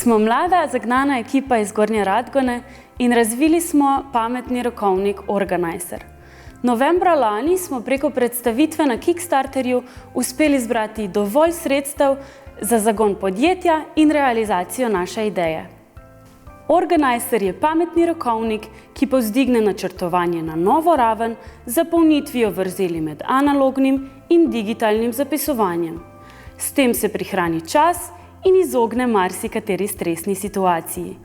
Smo mlada, zagnana ekipa iz Gornje Radgone in razvili smo pametni rokovnik Organizer. Novembra lani smo preko predstavitve na Kickstarterju uspeli zbrati dovolj sredstev za zagon podjetja in realizacijo naše ideje. Organizer je pametni rokovnik, ki povzdigne načrtovanje na novo raven z zapolnitvijo vrzeli med analognim in digitalnim zapisovanjem. S tem se prihrani čas in izogne marsikateri stresni situaciji.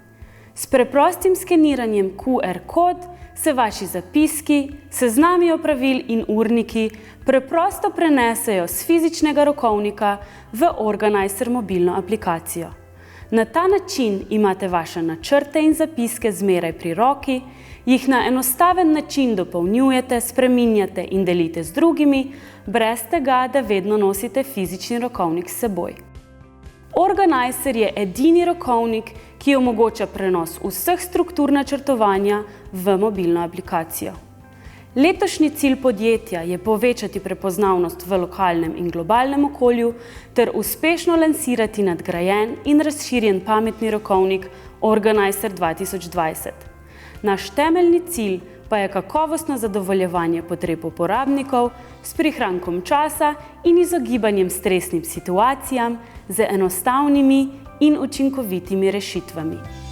S preprostim skeniranjem QR kod se vaši zapiski, seznami opravil in urniki preprosto prenesejo z fizičnega rokovnika v Organizer mobilno aplikacijo. Na ta način imate vaše načrte in zapiske zmeraj pri roki, jih na enostaven način dopolnjujete, spreminjate in delite z drugimi, brez tega, da vedno nosite fizični rokovnik s seboj. Organizer je edini rokovnik, ki omogoča prenos vseh struktur načrtovanja v mobilno aplikacijo. Letošnji cilj podjetja je povečati prepoznavnost v lokalnem in globalnem okolju ter uspešno lansirati nadgrajen in razširjen pametni rokovnik Organizer 2020. Naš temeljni cilj pa je kakovostno zadovoljevanje potreb uporabnikov s prihrankom časa in izogibanjem stresnim situacijam z enostavnimi in učinkovitimi rešitvami.